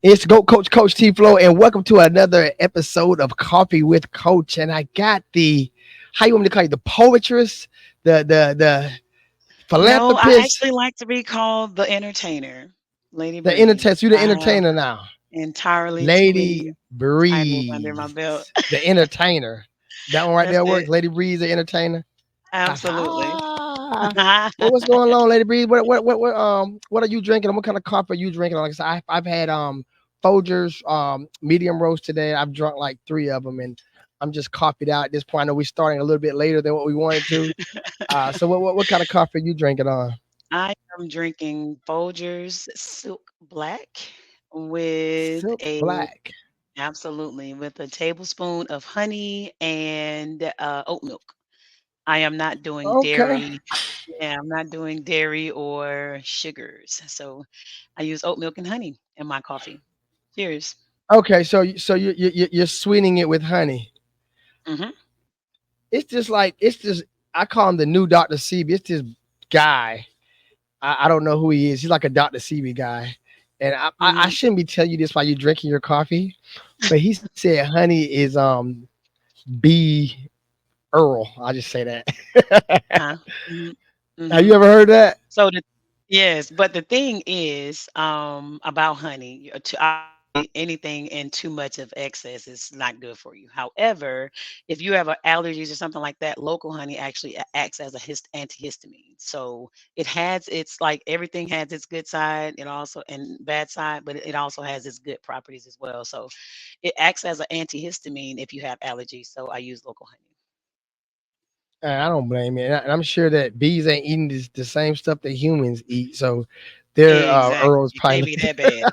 It's Go Coach T Flow, and welcome to another episode of Coffee with Coach. And I got the how you want me to call you the poetress, the No, I philanthropist, actually like to be called the entertainer, Lady the entertainer. Breeze. You the I have entertainer now, entirely too Lady many titles under my Breeze, belt. the entertainer. That one right That's there works. it. Lady Breeze, the entertainer. Ha Absolutely. ha. Well, what's going on, Lady Breeze? What are you drinking? And what kind of coffee are you drinking? Like I said, I've had Folgers medium roast today. I've drunk like three of them, and I'm just coffeeed out at this point. I know we're starting a little bit later than what we wanted to. So what kind of coffee are you drinking on? I am drinking Folgers Silk Black with Silk a Black. absolutely with a tablespoon of honey and oat milk. I am not doing Okay. dairy. Yeah, I'm not doing dairy or sugars. So I use oat milk and honey in my coffee. Cheers. Okay. So you're sweetening it with honey. Mhm. It's just I call him the new Dr. Sebi. It's this guy. I don't know who he is. He's like a Dr. Sebi guy. And I Mhm. shouldn't be telling you this while you're drinking your coffee, but he said honey is B Earl. I'll just say that. Uh-huh. Mhm. Have you Mhm. ever heard that? So the yes, but the thing is, about honey, to obviously anything in too much of excess is not good for you. However, if you have allergies or something like that, local honey actually acts as a antihistamine. So it has its like everything has its good side and also and bad side, but it also has its good properties as well. So it acts as an antihistamine if you have allergies. So I use local honey. I don't blame you. And I'm sure that bees ain't eating the same stuff that humans eat. So their Exactly. Earl's It can't probably. be that bad.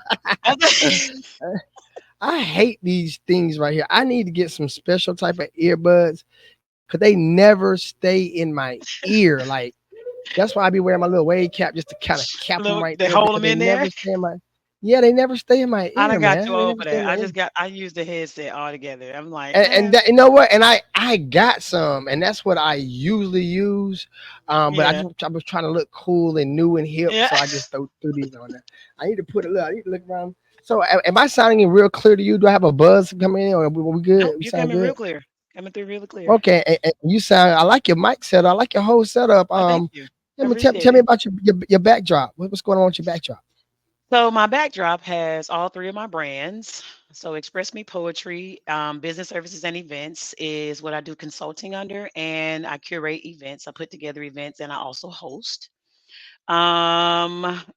I hate these things right here. I need to get some special type of earbuds because they never stay in my ear. Like that's why I be wearing my little wave cap just to kind of cap them Look, right they there hold because them they in there. never stay in my. Yeah, they never stay in my I ear, done got man. too They old never for stay in that. my ear. I use the headset altogether. I'm like, And that you know what? And I got some, and that's what I usually use. But yeah, I was trying to look cool and new and hip, yeah. so I just threw these on there. I need to put it. Look, I need to look around. So, am I sounding real clear to you? Do I have a buzz coming in, or we good? Nope, We you sound coming good. real clear. Coming through really clear. Okay, and you sound. I like your mic setup. I like your whole setup. Oh, thank you. I Tell appreciate me it. about your backdrop. What's going on with your backdrop? So my backdrop has all three of my brands. So Express Me Poetry, Business Services and Events is what I do consulting under, and I curate events. I put together events, and I also host.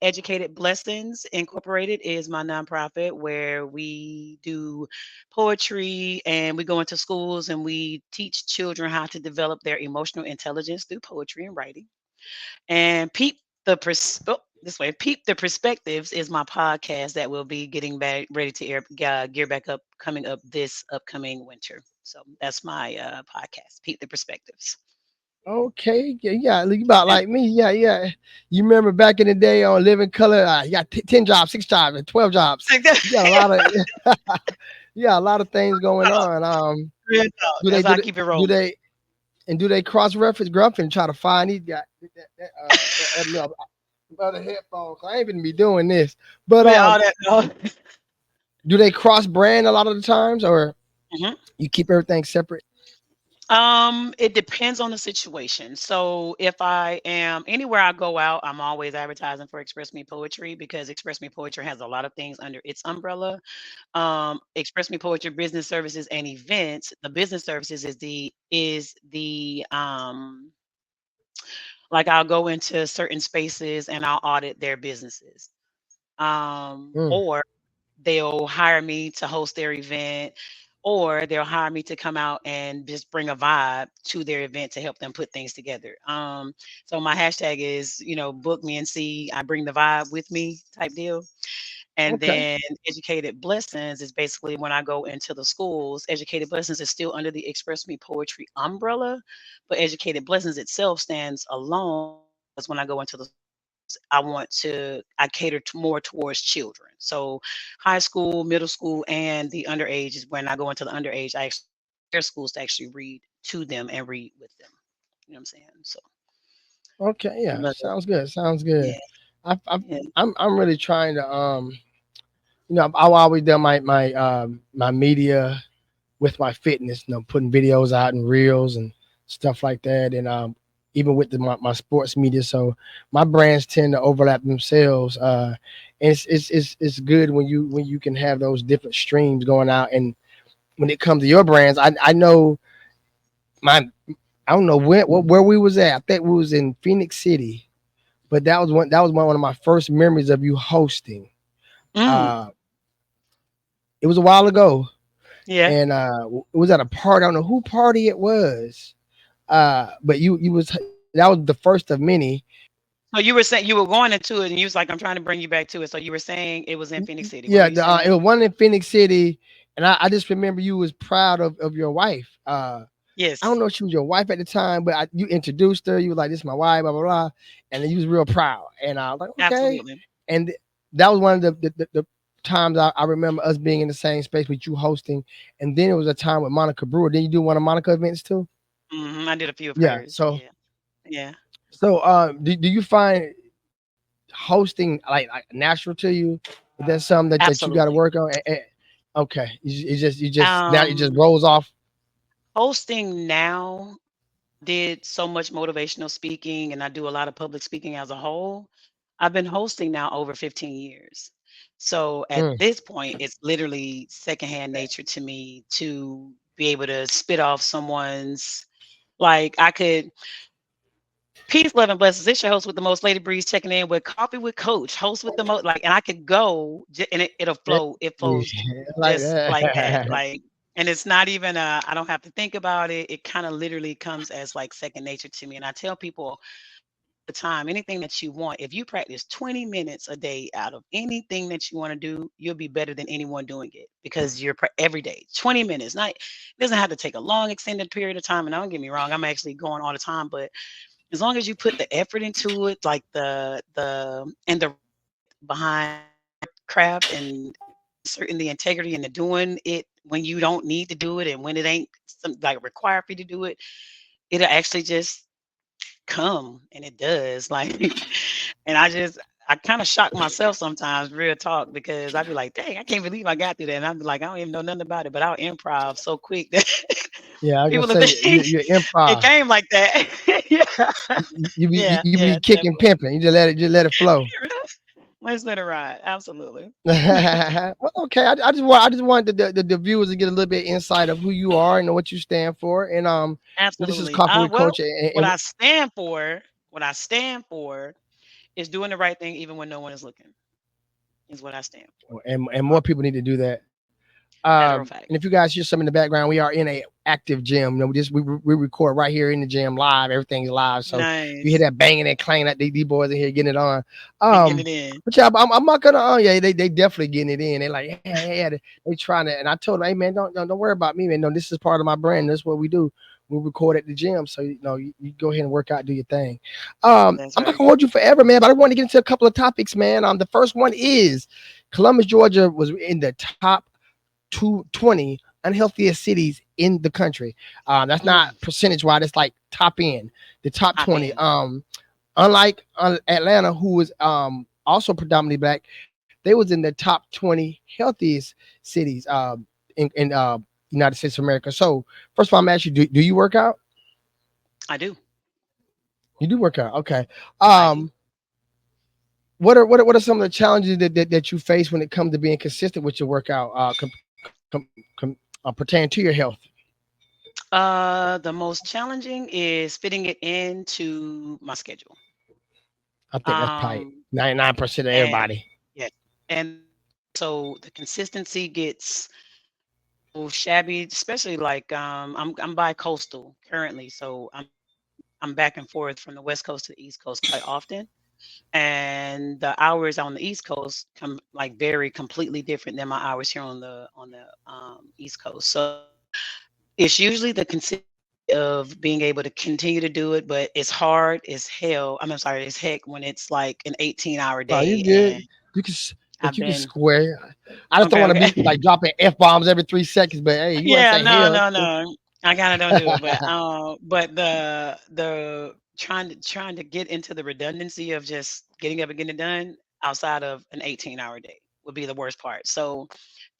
Educated Blessings Incorporated is my nonprofit where we do poetry and we go into schools and we teach children how to develop their emotional intelligence through poetry and writing. And Peep the Perspectives is my podcast that will be getting back ready to gear back up coming up this upcoming winter. So that's my podcast, Peep the Perspectives. Okay, yeah, you about like me, yeah. You remember back in the day on Living Color, you got 10 jobs, 6 jobs, and 12 jobs. You got a lot of, yeah, a lot of things going on. Real talk. Do they That's how do I they, keep it do rolling. they and do they cross reference Gruff and try to find these guys that little other headphones? I ain't even be doing this, but Yeah, all that. All. do they cross brand a lot of the times, or Mhm. you keep everything separate? It depends on the situation. So if I am anywhere I go out, I'm always advertising for Express Me Poetry because Express Me Poetry has a lot of things under its umbrella. Express Me Poetry Business Services and Events. The business services is the like I'll go into certain spaces and I'll audit their businesses. Mm, Or they'll hire me to host their event, or they'll hire me to come out and just bring a vibe to their event to help them put things together. So my hashtag is, book me and see I bring the vibe with me type deal. And okay, then Educated Blessings is basically when I go into the schools. Educated Blessings is still under the Express Me Poetry umbrella, but Educated Blessings itself stands alone because when I go into the I cater to more towards children. So high school, middle school, and the underage is when I go into the underage, I actually their schools to actually read to them and read with them. You know what I'm saying? So okay, yeah, but sounds good, sounds yeah, good. I, I yeah. I'm really trying to I've always done my media with my fitness, putting videos out and reels and stuff like that, and even with my sports media. So my brands tend to overlap themselves, and it's good when you can have those different streams going out. And when it comes to your brands, I know my I don't know where we was at. I think we was in Phoenix City, but that was one of my first memories of you hosting. Mm, Uh, it was a while ago, yeah. and it was at a party. I don't know who party it was, but that was the first of many. So you were saying you were going into it, and you was like, "I'm trying to bring you back to it." So you were saying it was in Phoenix City. What were Yeah, you it saying? was one in Phoenix City, and I just remember you was proud of your wife. I don't Yes, know if she was your wife at the time, but you introduced her. You were like, "This is my wife," blah blah blah, and then you was real proud. And I was like, "Okay." absolutely. And that was one of the times I remember us being in the same space with you hosting. And then it was a time with Monica Brewer. Did you do one of Monica events too? I did a few of Yeah. hers. So Yeah, yeah, do you find hosting like natural to you? Is that something that you got to absolutely. work on? Okay, you just now it just Um, rolls off. Hosting now, did so much motivational speaking, and I do a lot of public speaking as a whole. I've been hosting now over 15 years. So at Mm. this point, it's literally secondhand nature to me to be able to spit off someone's, like, I could. Peace, love, and blessings. It's your host with the most, Lady Breeze, checking in with Coffee with Coach, host with the most, like, and I could go and it'll Hey, flow. It flows like just like that. that. Like, and it's not even I don't have to think about it. It kind of literally comes as like second nature to me. And I tell people the time, anything that you want, if you practice 20 minutes a day out of anything that you want to do, you'll be better than anyone doing it because you're every day, 20 minutes. Not, it doesn't have to take a long extended period of time. And don't get me wrong, I'm actually going all the time, but as long as you put the effort into it, like the and the behind craft and certain the integrity and the doing it when you don't need to do it and when it ain't some like required for you to do it, it'll actually just come and it does. Like and I kind of shock myself sometimes, real talk, because I'd be like, dang, I can't believe I got through that. And I'd be like, I don't even know nothing about it, but I'll improv so quick that Yeah, I was gonna people will say think you it improv. came like that. Yeah. Yeah, You be yeah, kicking definitely. pimping. You just let it flow. Let's let it ride. Absolutely. Well, okay, I just wanted the viewers to get a little bit insight of who you are and what you stand for. And this is Absolutely. Coffee with Well, Coach, what I stand for, what I stand for is doing the right thing even when no one is looking, is what I stand for. and Uh, more people need to do that. Federal And fact. if you guys hear some in the background, we are in a active gym. We record right here in the gym live. Everything's live. So if you hear Nice. that banging and clanging, that these boys in here getting it on. And getting Um, it in. but yeah, I'm not gonna. Oh yeah, they definitely getting it in. They like yeah. They trying to. And I told them, hey man, don't worry about me, man. No, this is part of my brand. This is what we do. We record at the gym, so you go ahead and work out, do your thing. That's I'm not right. gonna hold you forever, man. But I want to get into a couple of topics, man. The first one is Columbus, Georgia was in the top 220 unhealthiest cities in the country. That's not Mm, percentage wise. It's like top end, the top hop 20. in. Unlike Atlanta, who was also predominantly black, they was in the top 20 healthiest cities in United States of America. So first of all, I'm asking you, do you work out? I do. You do work out, okay. I do. Um, what are some of the challenges that you face when it comes to being consistent with your workout, pertaining to your health? The most challenging is fitting it into my schedule. I think that's probably Um, 99% of and everybody. yeah, and so the consistency gets so shabby, especially like I'm bi-coastal currently, so I'm back and forth from the West Coast to the East Coast quite often. And the hours on the East Coast come like very completely different than my hours here on the East Coast. So it's usually the consistency of being able to continue to do it, but it's hard as hell. I'm sorry, it's heck when it's like an 18-hour No, you day good. and You can I've you can been square. I just don't okay, want to be okay. like dropping f bombs every 3 seconds. But hey, you want to Yeah, say no, hell? It's no, cool. no. I kinda don't do it, but the trying to get into the redundancy of just getting up and getting it done outside of an 18-hour day. would be the worst part. So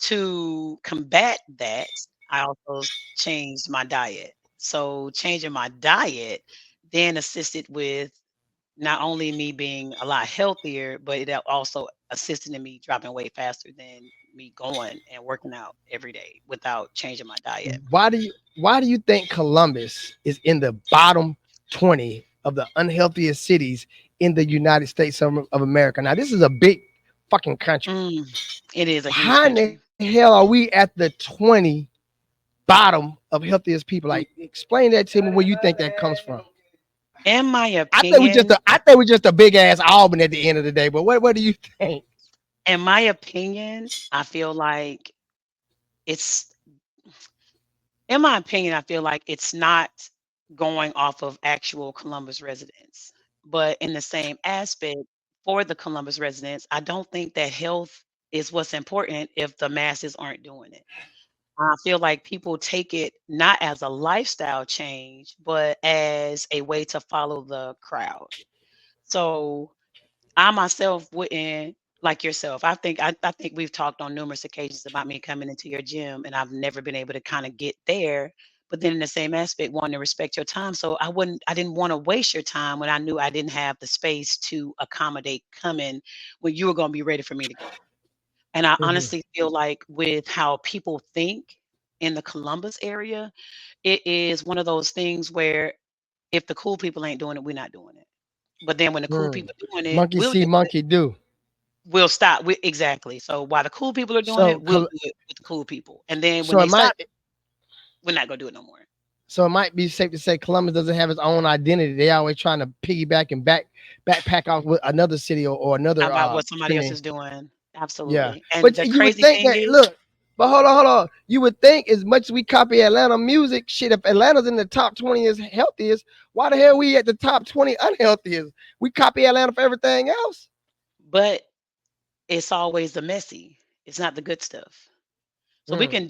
to combat that, I also changed my diet. So changing my diet then assisted with not only me being a lot healthier, but it also assisted in me dropping weight faster than me going and working out every day without changing my diet. Why do you think Columbus is in the bottom 20 of the unhealthiest cities in the United States of America? Now this is a big fucking country. Mm, it is a huge How in the country. hell are we at the 20 bottom of healthiest people? Like, Mm, explain that to me where you think that comes from. in my I think we just opinion, a, I think we're just a big ass Auburn at the end of the day. But what do you think? I feel like it's in my opinion, I feel like it's not going off of actual Columbus residents. But in the same aspect, for the Columbus residents, I don't think that health is what's important if the masses aren't doing it. I feel like people take it not as a lifestyle change, but as a way to follow the crowd. So I myself wouldn't like yourself. I think we've talked on numerous occasions about me coming into your gym and I've never been able to kind of get there. But then in the same aspect, wanting to respect your time. So I didn't want to waste your time when I knew I didn't have the space to accommodate coming when you were going to be ready for me to go. And I Mhm. honestly feel like with how people think in the Columbus area, it is one of those things where if the cool people ain't doing it, we're not doing it. But then when the cool Mm. people doing it, Monkey we'll see, do it. monkey do. We'll stop. Exactly. So while the cool people are doing So, it, we'll do it with the cool people. And then when so it they might stop, we're not gonna do it no more. so it might be safe to say Columbus doesn't have its own identity. They always trying to piggyback and backpack off with another city or another About what somebody else trending. is doing. Yeah, Absolutely. And but the you would crazy think thing that is, look, but hold on. You would think as much as we copy Atlanta music, shit. If Atlanta's in the top 20 as healthiest, why the hell we at the top 20 unhealthiest? We copy Atlanta for everything else. but it's always the messy. It's not the good stuff. So we Mm. can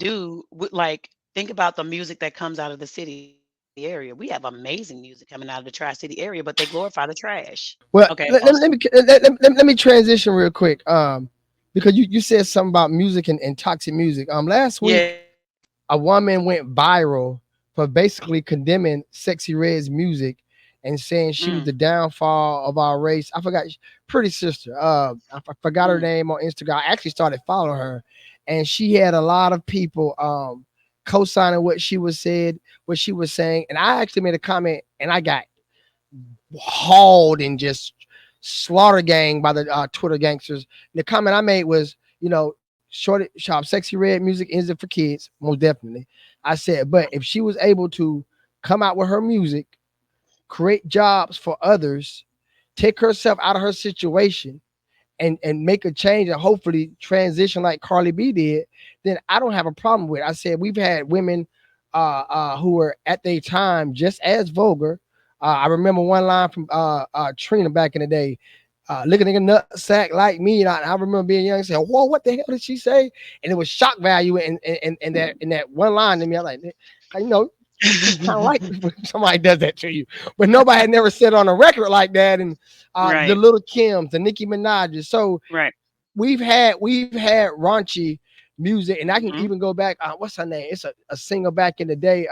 like think about the music that comes out of the city area. We have amazing music coming out of the Tri-City area, but they glorify the trash. Okay, Well, pause. let me transition real quick. Because you said something about music and toxic music. Last week Yeah. a woman went viral for basically condemning Sexy Red's music and saying she was Mm, the downfall of our race. I forgot, Pretty Sister. I forgot her mm, name on Instagram. I actually started following her, and she had a lot of people co-signing what she was saying, and I actually made a comment, and I got hauled and just slaughter gang by the Twitter gangsters. The comment I made was, short shop, Sexy Red music isn't for kids, most definitely. I said, but if she was able to come out with her music, create jobs for others, take herself out of her situation, and make a change and hopefully transition like Carly B did, then I don't have a problem with it. I said we've had women who were at their time just as vulgar. I remember one line from Trina back in the day. Look at a nut sack like me, and I remember being young and saying, "Whoa, what the hell did she say?" And it was shock value in that one line to me. I like, you kind of like when somebody does that to you, but nobody had never said on a record like that. And the right. Little Kims, the Nicki Minaj's. So Right. we've had raunchy music, and I can Mhm. even go back. What's her name? It's a singer back in the day.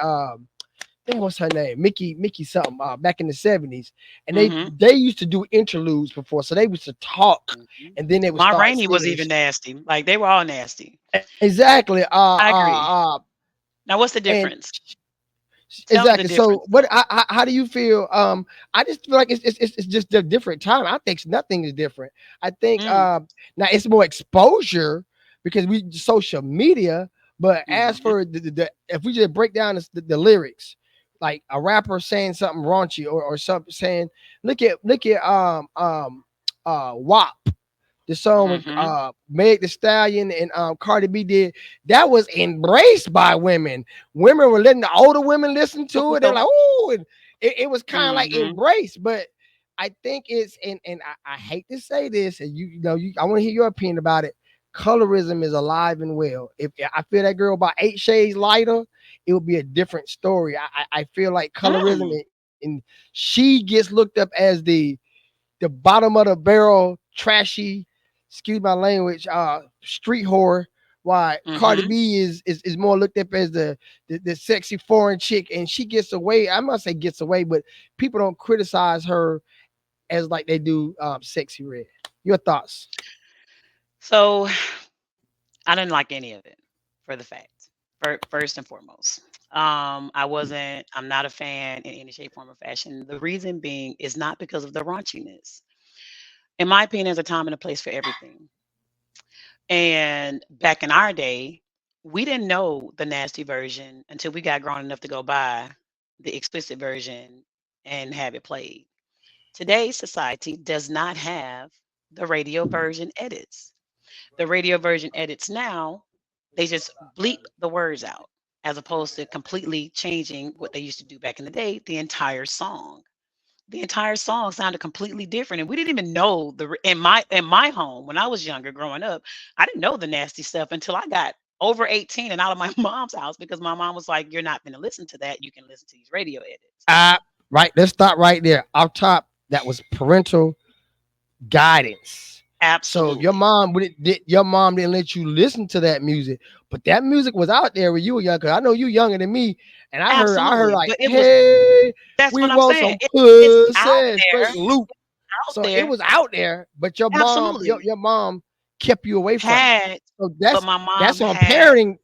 Damn, what's her name? Mickey something. Back in the '70s, and they Mhm. they used to do interludes before, so they used to talk, Mhm. and then they would Ma start Rainey was singing. even nasty. Like they were all nasty. Exactly. I agree. Now what's the And difference? Tell me the exactly. So, difference what? though. How do you feel? I just feel like it's just a different time. I think nothing is different. I think Mm. now it's more exposure because we social media. But as Mhm. for the if we just break down the lyrics, like a rapper saying something raunchy or something saying, look at WAP, the song with Mhm. Meg the Stallion and Cardi B did, that was embraced by women. Women were letting the older women listen to it. They're So like, oh, and it was kind of like mhm. embraced. But I think it's and I hate to say this, and I want to hear your opinion about it. Colorism is alive and well. If I feel that girl about 8 shades lighter, it would be a different story. I feel like colorism Mm. and she gets looked up as the bottom of the barrel, trashy, excuse my language, street whore. Why Cardi Mhm. B is more looked up as the sexy foreign chick, and she gets away. I'm not say gets away, but people don't criticize her as like they do Sexy Red. Your thoughts? So I didn't like any of it for the fact. First and foremost. I'm not a fan in any shape, form, or fashion. The reason being is not because of the raunchiness. In my opinion, there's a time and a place for everything. And back in our day, we didn't know the nasty version until we got grown enough to go buy the explicit version and have it played. Today's society does not have the radio version edits. The radio version edits now, they just bleep the words out as opposed to completely changing what they used to do back in the day, the entire song. The entire song sounded completely different, and we didn't even know in my home when I was younger growing up, I didn't know the nasty stuff until I got over 18 and out of my mom's house because my mom was like, "You're not going to listen to that. You can listen to these radio edits." Uh, right. Let's start right there. Up top, that was parental guidance. So your Absolutely. mom your mom didn't let you listen to that music, but that music was out there when you were young. Cause I know you younger than me, and I heard Absolutely. like, But it was hey, that's we what I'm want saying. some It's out pussy, straight there, loop. out So it there. was out there, but your mom, Absolutely. your mom kept you away from it. Had So but my mom that's on had parenting.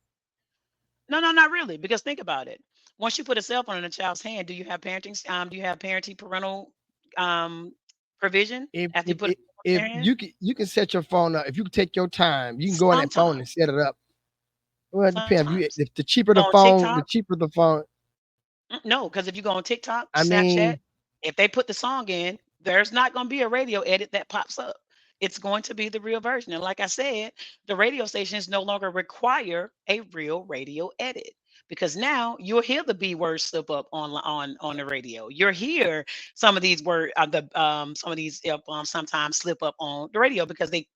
no, no, not really, because think about it. Once you put a cell phone in a child's hand, do you have parenting parental um provision If after you if put a if, cell phone if in their hand? you can set your phone up, if you can take your time, you can go on that phone and Sometimes. set it up. Well, it depends. Sometimes. If the cheaper Go the on phone, the TikTok. cheaper the phone. No, because if you go on TikTok, I Snapchat, mean, if they put the song in, there's not going to be a radio edit that pops up. It's going to be the real version. And like I said, the radio stations no longer require a real radio edit because now you'll hear the B word slip up on the radio. You'll hear some of these some of these sometimes slip up on the radio because they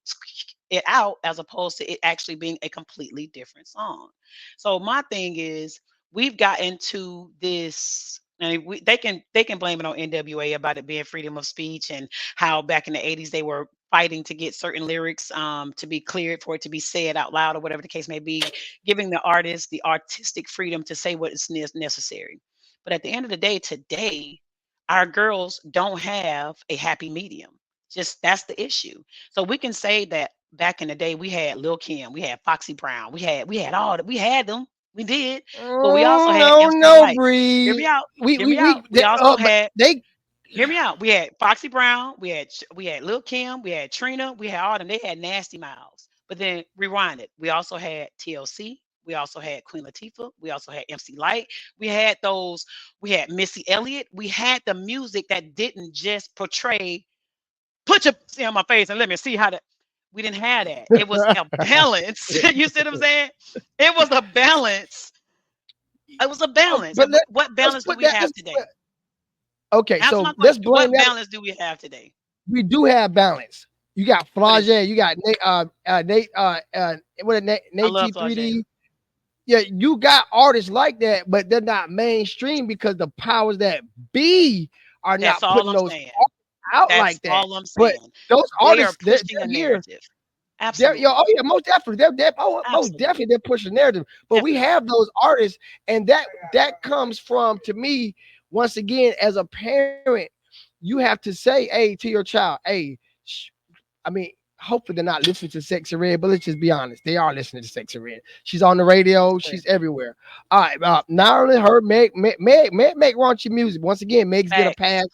it out as opposed to it actually being a completely different song. So my thing is we've gotten to this and they can blame it on NWA about it being freedom of speech and how back in the 80s they were fighting to get certain lyrics to be cleared for it to be said out loud or whatever the case may be, giving the artist the artistic freedom to say what is necessary. But at the end of the day, today, our girls don't have a happy medium. Just that's the issue. So we can say that back in the day we had Lil Kim, we had Foxy Brown, we had all that, we had them, we did, but we also had no, MC no, Light. Hear Bree. me out. Hear me We out. We also but had they hear me out. We had Foxy Brown, we had Lil Kim, we had Trina, we had all them. They had nasty mouths. But then rewind it. We also had TLC. We also had Queen Latifah. We also had MC Light. We had those. We had Missy Elliott. We had the music that didn't just portray. Put your see on my face and let me see how to. We didn't have that. It was a balance. You see what I'm saying? It was a balance. It was a balance. but And what let's balance do put we that. have today? Okay, Answer so my let's question. blame What that. balance do we have today? We do have balance. You got What is it? Flage, you got I Nate love Flau'jae. T3D. Yeah, you got artists like that, but they're not mainstream because the powers that be are That's not all putting I'm those saying. out That's like that. all I'm But saying. those They are artists, they're, pushing a here. narrative. Oh Absolutely. yeah, most definitely. Most definitely Absolutely. they're pushing narrative. But we Definitely. have those artists, and that comes from, to me, once again, as a parent, you have to say, hey, to your child, hey, I mean, hopefully they're not listening to Sexy Red, but let's just be honest, they are listening to Sexy Red. She's on the That's radio, correct. she's everywhere. All right, That's not correct. only her, Meg make raunchy music. Once again, Meg's get a Facts. pass.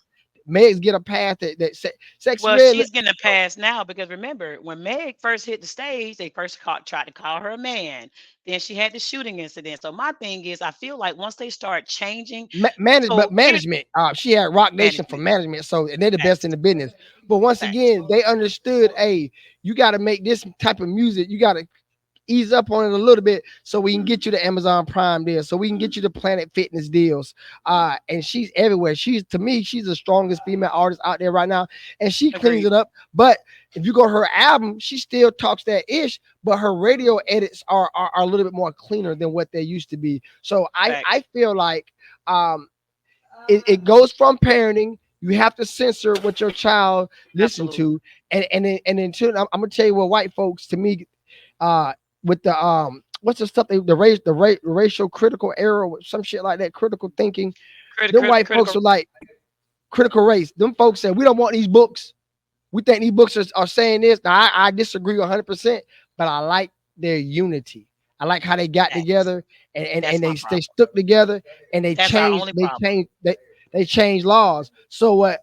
Meg's get a pass that Sexy Well, Red. she's getting a pass now because remember when Meg first hit the stage, they first tried to call her a man. Then she had the shooting incident. So my thing is, I feel like once they start changing, But so here's management. She had Rock Nation for management. management, so and they're the best in Facts. the business. But once Facts. again, they understood, hey, you got to make this type of music. You got to ease up on it a little bit so we can get you the Amazon Prime deal, so we can get you the Planet Fitness deals. And she's everywhere. She's, to me, she's the strongest female artist out there right now, and she cleans Agreed. it up. But if you go to her album, she still talks that ish, but her radio edits are a little bit more cleaner than what they used to be. So I Facts. feel like um it goes from parenting. You have to censor what your child listen Absolutely. to, and then too, I'm gonna tell you what white folks to me, uh, with the what's the stuff they racial critical error, some shit like that, critical thinking. Them white folks Critical. are like critical race. Them folks said we don't want these books. We think these books are saying this. Now I disagree 100%, but I like their unity. I like how they got That's together and that's my they problem. stuck together and That's our only problem. they changed laws. So what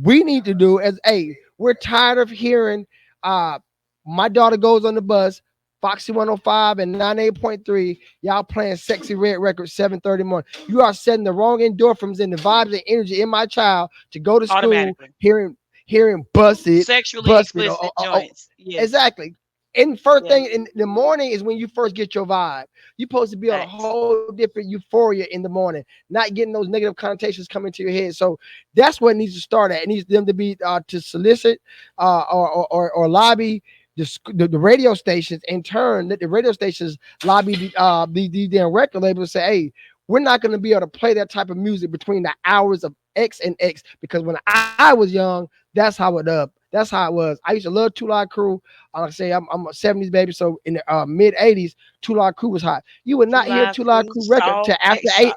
we need to do is, hey, we're tired of hearing uh my daughter goes on the bus, Foxy 105 and 98.3, y'all playing Sexy Red Records 7:30 morning. You are setting the wrong endorphins and the vibes and energy in my child to go to school Automatically. hearing busted, Sexually busted. explicit joints. Yes. Exactly. And first Yes. thing in the morning is when you first get your vibe. You're supposed to be on a Facts. whole different euphoria in the morning, not getting those negative connotations coming to your head. So that's what needs to start at. It needs them to be to solicit or lobby the radio stations. In turn, that the radio stations lobby the damn record labels, say, hey, we're not going to be able to play that type of music between the hours of X and X, because when I was young, that's how it up. That's how it was. I used to love Two Live Crew. Like I say, I'm a '70s baby, so in the mid '80s, Two Live Crew was hot. You would Two not hear Live Two Live Crew, Crew record till after Scarface, 8,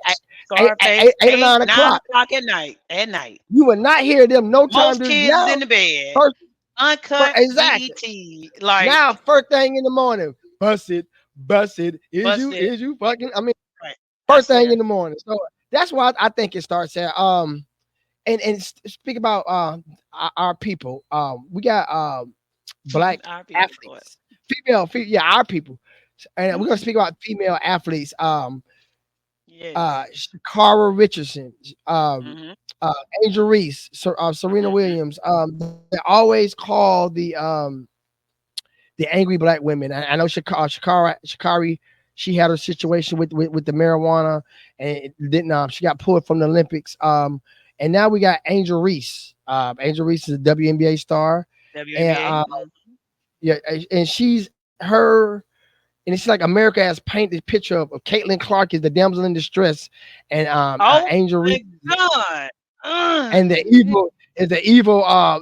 9 8 or 9 o'clock. o'clock at night. At night. You would not hear them no time. Most Dude, kids is now in the bed. first, Uncut exactly. BET. Like Now first thing in the morning, busted. busted. Is you fucking? I mean, Right. I first thing in swear. the morning. So that's why I think it starts there. And speak about our people. We got black Our people, Lord. athletes, yeah, our people, and we're gonna Mm, speak about female athletes. yes. Shakara Richardson, Hmm. uh, Angel Reese, Serena Hmm. Williams. They always call the angry black women. I know Shakari, she had her situation with the marijuana, and it didn't. She got pulled from the Olympics. And now we got Angel Reese. Angel Reese is a WNBA star, and WNBA. yeah, and she's her. And it's like America has painted this picture of Caitlin Clark is the damsel in distress, and Oh Angel my Reese God. and the Mm,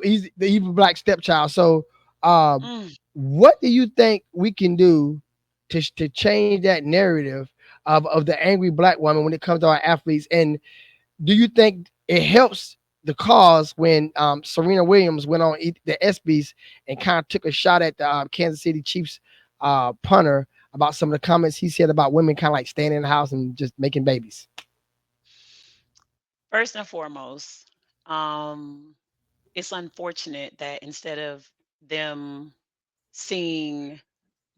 he's the evil black stepchild. So um mm. what do you think we can do to change that narrative of the angry black woman when it comes to our athletes? And do you think it helps the cause when Serena Williams went on the ESPYs and kind of took a shot at the Kansas City Chiefs punter about some of the comments he said about women kind of like staying in the house and just making babies? First and foremost, um, it's unfortunate that instead of them seeing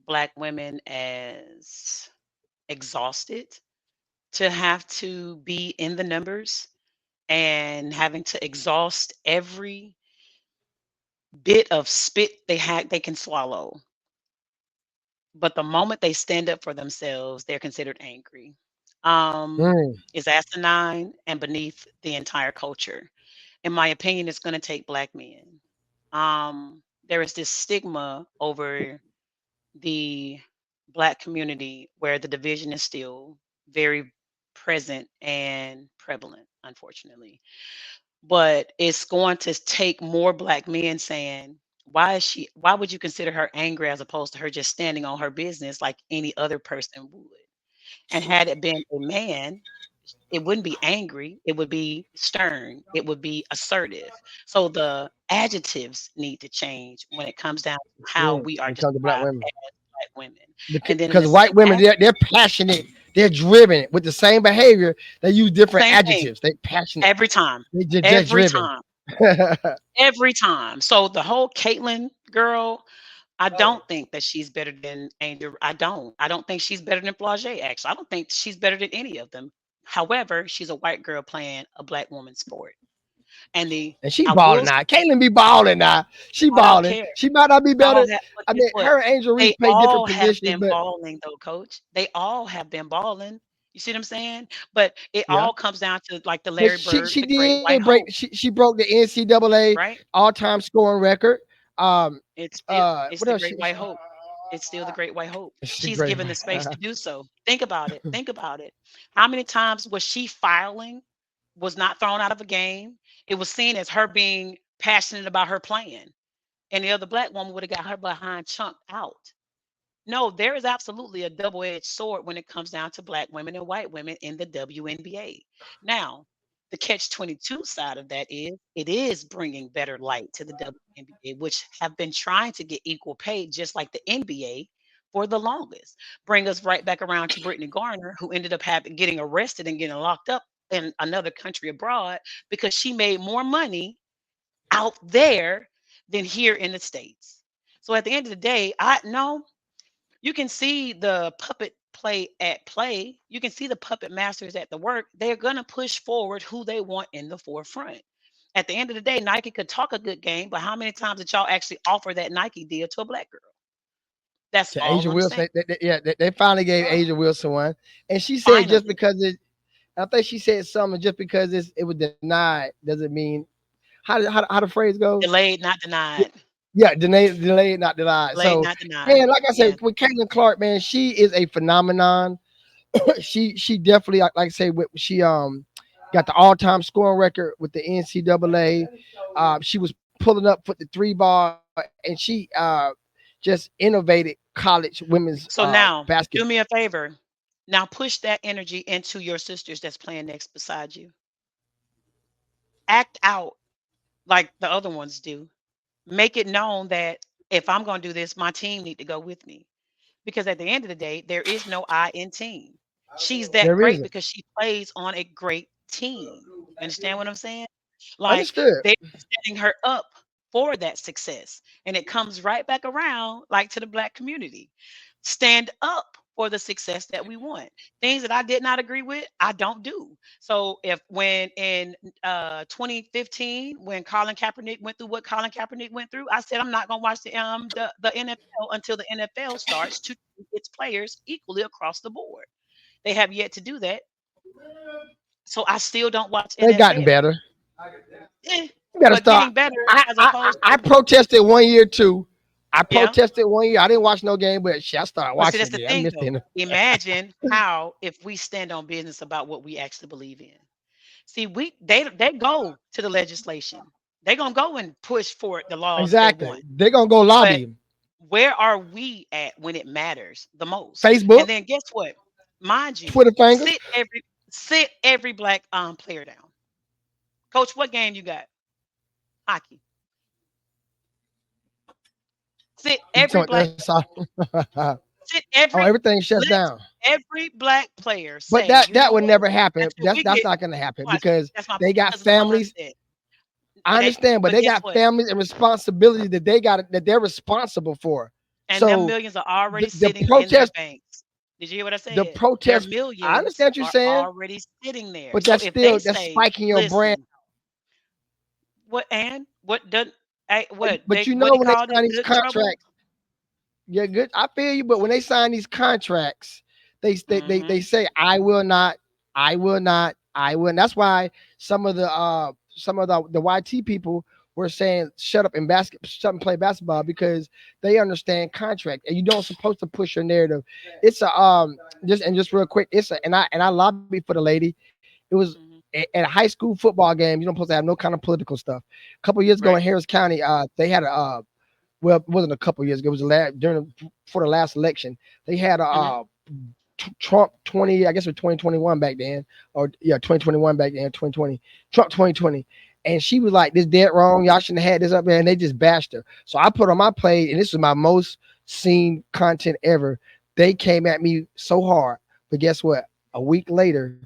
Black women as exhausted, to have to be in the numbers and having to exhaust every bit of spit they can swallow. But the moment they stand up for themselves, they're considered angry. Mm, It's asinine and beneath the entire culture. In my opinion, it's going to take Black men. There is this stigma over the Black community where the division is still very present and prevalent, unfortunately. But it's going to take more Black men saying, why would you consider her angry as opposed to her just standing on her business like any other person would? And had it been a man, it wouldn't be angry, it would be stern, it would be assertive. So the adjectives need to change when it comes down to how we are when it comes to black described women. as Black women. And then in Because the white same women, aspect, they're passionate, they're driven with the same behavior. They use different same thing adjectives. They passionate, every time, they're every driven. time, every time. So the whole Caitlyn girl, I don't think that she's better than Angel. I don't. I don't think she's better than Flau'jae, actually. I don't think she's better than any of them. However, she's a white girl playing a Black woman's sport. And And she I will balling now. Caitlyn be balling now. She I don't balling. care. She might not be All better. have but I guess mean, what? her and Angel Reese They play different all have positions, been but balling though, coach. They all have been balling. You see what I'm saying? But it yeah. all comes down to like the But Larry Bird, she the Great did White break. Hope, She broke the NCAA right? all time scoring record. Um, It's what the else? Great White Hope. It's still the Great White Hope. She's a She's great given the space to do so. Think about it. Think about it. How many times was she filing was not thrown out of a game. It was seen as her being passionate about her plan, and the other black woman would have got her behind chunked out. No, there is absolutely a double-edged sword when it comes down to black women and white women in the WNBA. Now, the catch 22 side of that is it is bringing better light to the WNBA, which have been trying to get equal pay just like the NBA for the longest. Bring us right back around to Brittany Garner, who ended up getting arrested and getting locked up in another country abroad because she made more money out there than here in the States. So at the end of the day, I know you can see the puppet play at play. You can see the puppet masters at the work. They're going to push forward who they want in the forefront. At the end of the day, Nike could talk a good game, but how many times did y'all actually offer that Nike deal to a black girl? That's To all Asia I'm saying. Wilson. Yeah, they finally gave Asia Wilson one, and she said just Finally, because I think she said something just because it was denied doesn't mean how the phrase goes. delayed, not Yeah, denied. yeah, delayed, not denied. Delayed, So, not denied. man, like I said, Yes. with Caitlin Clark, man, she is a phenomenon. She definitely like I say she got the all time scoring record with the NCAA. She was pulling up for the 3 ball, and she just innovated college women's So now, basketball. do me a favor. Now push that energy into your sisters that's playing next beside you. Act out like the other ones do. Make it known that if I'm going to do this, my team need to go with me. Because at the end of the day, there is no I in team. She's that There great isn't. because she plays on a great team. You understand what I'm saying? Like Understood. they're setting her up for that success. And it comes right back around like to the black community. Stand up for the success that we want. Things that I did not agree with, I don't do. So if when in 2015, when Colin Kaepernick went through what Colin Kaepernick went through, I said I'm not gonna watch the NFL until the NFL starts to treat its players equally across the board. They have yet to do that. So I still don't watch They've gotten NFL. better. Eh, You gotta but start. getting better as opposed I to protested one year too. I yeah. protested one year. I didn't watch no game, but shit, I started But see, watching that's the again. I thing missed though. it. Imagine how if we stand on business about what we actually believe in. See, they go to the legislation. They're gonna go and push for the laws they Exactly. want. They're gonna go But lobby. where are we at when it matters the most? And Facebook, then guess what? Mind you, Twitter fingers. sit every black player down. Coach, what game you got? Hockey. Sit You every talking black that's all. sit Oh, every everything shuts let down. every black player But say, that you that know would what? never happen. Until That's we that's get not gonna happen watch this. because That's my they point got because of the families. mindset. I understand, but But they guess got what? families and responsibilities that they're responsible for. And them So millions are already the sitting in their protest, banks. Did you hear what I the said? Their protest. I millions understand what you're are saying, already sitting there. but So that's if they still that's say, spiking your brand. listen, what does what But they you what know he when they called sign it? these Good trouble? contracts, yeah, good. I feel you, but when they sign these contracts, they Hmm. say I will not, I will not, I will. And that's why some of the YT people were saying shut up and play basketball because they understand contract and you don't supposed to push your narrative. It's a just real quick, it's a and I lobbied for the lady. It was Hmm. at a high school football game. You don't supposed to have no kind of political stuff. A couple years ago in Right. Harris County, they had a well, it wasn't a couple years ago. It was for the last election. They had a Hmm. Trump 20, I guess it was 2021 back then, or yeah, 2021 back then, 2020, Trump 2020. And she was like, "This dead wrong. Y'all shouldn't have had this up there." And they just bashed her. So I put on my plate, and this is my most seen content ever. They came at me so hard, but guess what? A week later,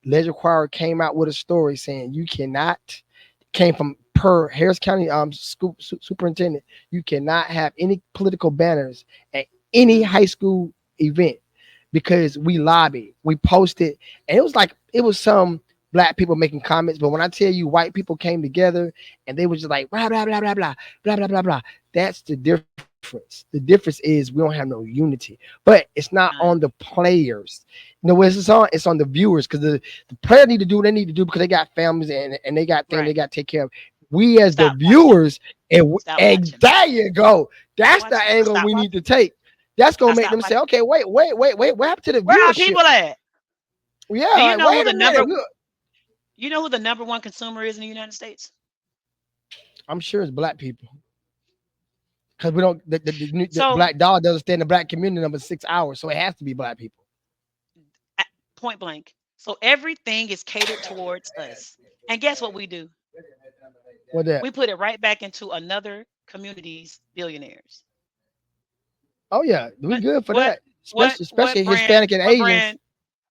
Legend Choir came out with a story saying you cannot came from per Harris County superintendent. You cannot have any political banners at any Hmm. high school event because we lobbied, we posted, and it was some black people making comments, but when I tell you white people came together and they were just like blah blah blah blah blah blah blah blah blah, that's the difference. The difference is we don't have no unity, but it's not on the None. players. You know what it's on? It's on the viewers because the player need to do what they need to do because they got families and they got things they Right. got to take care of. We as the Stop watching. viewers Stop and watching. there you go. Stop That's the watching. I angle stop we need to watching. take. That's I gonna make stop them say, watching. okay, wait, what happened to the Where are viewership? people at? Yeah, Do you like know who wait the a number minute. You know who the number one consumer is in the United States? I'm sure it's black people because we don't. The So, black dog doesn't stay in the black community number 6 hours, so it has to be black people. point blank. So everything is catered towards us. And guess what we do? What that? We put it right back into another community's billionaires. Oh yeah, we What good for what that. Especially brand Hispanic and Asians.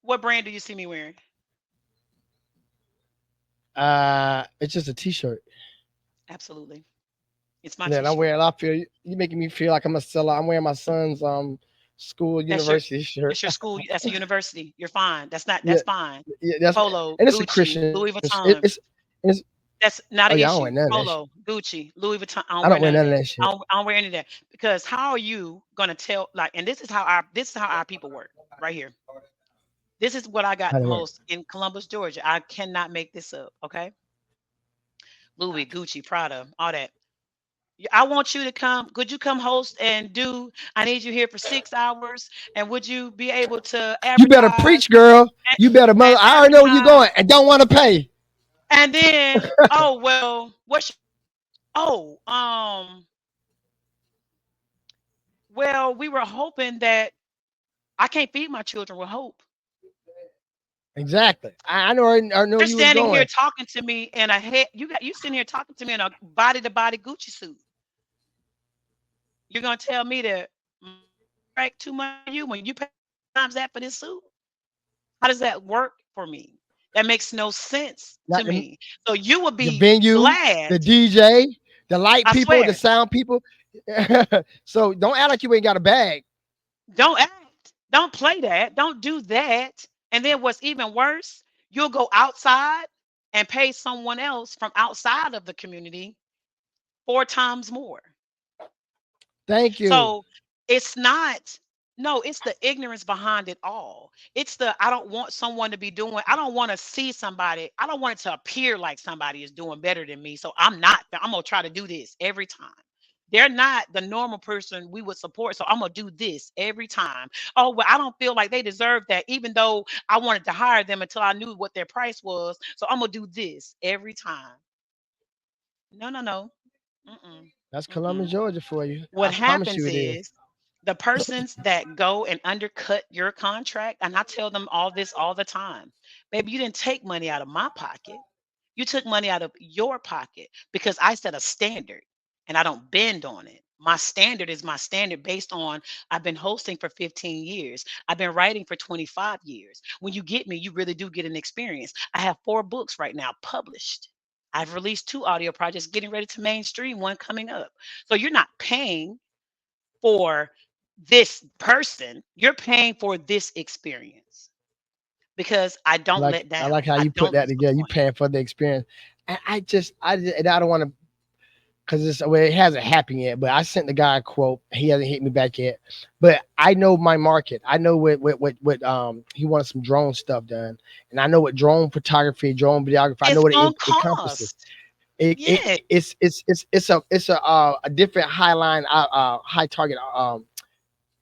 what brand do you see me wearing? It's just a T-shirt. Absolutely. It's my Then I'm t-shirt. wearing. I feel you making me feel like I'm a seller. I'm wearing my son's school That's your university shirt. that's your school. That's a university. You're fine. Yeah, That's fine. yeah. That's Polo, and it's a Gucci, Christian. Louis It's Vuitton. it's. That's Oh not an yeah, I don't wear issue. none of that shit. Polo, Gucci, Louis Vuitton. I I don't don't wear wear none of none of that. that shit. I don't wear any of that because how are you gonna tell like? And this is how our people work right here. This is what I How got they work? most in Columbus, Georgia. I cannot make this up. Okay, Louis, Gucci, Prada, all that. I want you to come. Could you come host and do? I need you here for 6 hours. And would you be able to You better advertise preach, girl. and, You better mother. and I already know where you're advertise? going, and don't want to pay. And then, oh well, oh well, we were hoping that I can't feed my children with hope. Exactly. I know You're you was standing here going. talking to me in a head. You sitting here talking to me in a body to body Gucci suit. You're gonna tell me that my track too much for you when you pay times that for this suit? How does that work for me? That makes no sense to Not me. So you would the be venue, glad. the DJ, the light I people, the swear. sound people. So don't act like you ain't got a bag. Don't act. Don't play that. Don't do that. And then what's even worse, you'll go outside and pay someone else from outside of the community 4 times more. Thank you. So it's not, no, it's the ignorance behind it all. It's the, I don't want someone to be doing, I don't want to see somebody, I don't want it to appear like somebody is doing better than me. So I'm going to try to do this every time. They're not the normal person we would support. So I'm going to do this every time. Oh, well, I don't feel like they deserve that, even though I wanted to hire them until I knew what their price was. So I'm going to do this every time. No, no, no. Mm-mm. That's Columbus, Mm-mm. Georgia for you. What I promise you happens it is. is the persons that go and undercut your contract, and I tell them all this all the time, baby, you didn't take money out of my pocket. You took money out of your pocket because I set a standard and I don't bend on it. My standard is my standard based on I've been hosting for 15 years. I've been writing for 25 years. When you get me, you really do get an experience. I have 4 books right now published. I've released 2 audio projects getting ready to mainstream, one coming up. So you're not paying for this person, you're paying for this experience because I don't let I down. like how I you put don't that together. You disappoint. paying for the experience. And and I don't want to because it's well, it hasn't happened yet. But I sent the guy a quote. He hasn't hit me back yet. But I know my market. I know what he wants some drone stuff done, and I know what drone photography, drone videography. I know It's what gonna it encompasses. cost. Yeah, It's a different high line high target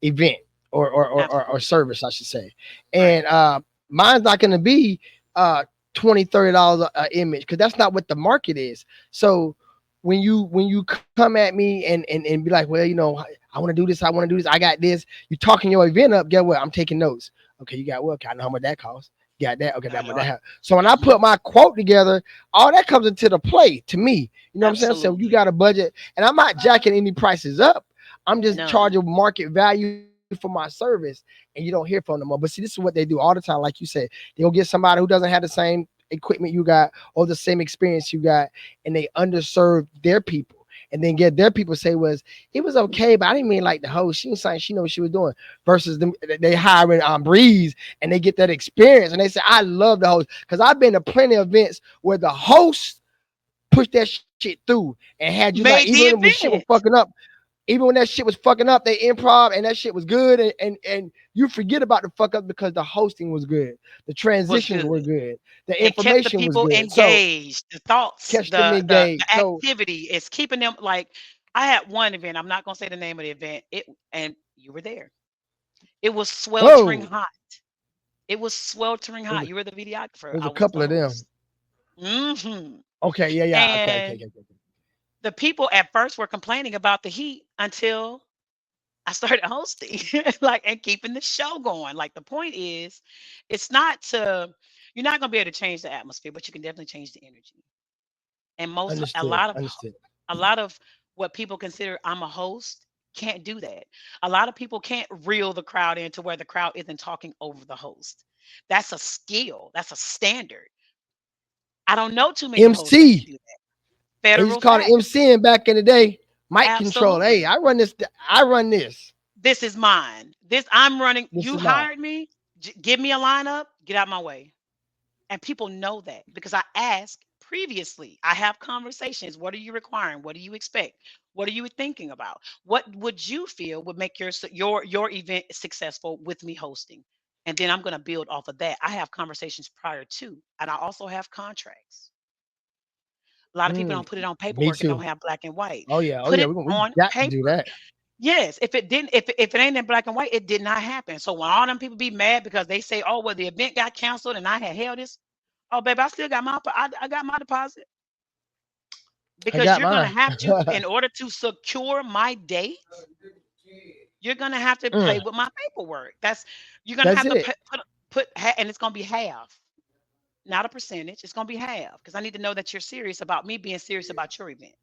event or absolutely. service, I should say. Right. And mine's not going to be uh, $20-$30 a image because that's not what the market is. So when you come at me and be like, well, you know, I want to do this, I want to do this, I got this. You talking your event up. Get what? I'm taking notes. Okay, you got what? Okay, I know how much that costs. You got that. Okay, I that much know. that. So when I Hmm. put my quote together, all that comes into the play to me. You know what I'm saying? So you Absolutely. got a budget, and I'm not jacking any prices up. I'm just None. charging market value for my service, and you don't hear from them more. But see, this is what they do all the time. Like you said, they'll get somebody who doesn't have the same equipment you got or the same experience you got, and they underserve their people. And then get their people say it was okay, but I didn't mean like the host. She didn't say she know what she was doing. Versus them, they hiring Breez and they get that experience and they say I love the host because I've been to plenty of events where the host pushed that shit through and had you like Made even the when shit was event. fucking up, even when that shit was fucking up, they improv and that shit was good, and you forget about the fuck up because the hosting was good, the Was transitions were good. good, the It kept the information was people good. So engaged. The thoughts, catch them the engaged. So activity is keeping them like I had one event. I'm not gonna say the name of the event. It and you were there. It was sweltering whoa, hot. It was sweltering it hot. was You were the videographer. it was I a was couple the of them. host. Hmm. Okay, yeah, yeah. Okay, okay, And okay, okay. the people at first were complaining about the heat until I started hosting, like, and keeping the show going. Like, the point is, it's not to, you're not gonna be able to change the atmosphere, but you can definitely change the energy. And Understood. Understood. a lot of what people consider I'm a host can't do that. A lot of people can't reel the crowd in to where the crowd isn't talking over the host. That's a skill. That's a standard. I don't know too many hosts that can MC. do that. They used Federal to call it facts. MCing back in the day. Mic control. Hey, Absolutely. I run this. I run this. This is mine. This I'm running. This You is mine. hired me. Give me a lineup. Get out my way. And people know that because I ask previously. I have conversations. What are you requiring? What do you expect? What are you thinking about? What would you feel would make your event successful with me hosting? And then I'm going to build off of that. I have conversations prior to, and I also have contracts. A lot of people Mm, don't put it on me paperwork and don't too. have black and white. Oh yeah. Oh Put yeah. it We on got to do paper. that. Yes, if it didn't, if it ain't in black and white, it did not happen. So when all them people be mad because they say, "Oh, well, the event got canceled and I had held this," oh, baby, I still got I got my deposit I because got you're gonna mine. have to, in order to secure my date, you're gonna have to Mm, play with my paperwork. That's you're gonna that's have to it. and it's gonna be half, not a percentage. It's gonna be half because I need to know that you're serious about me being serious about your event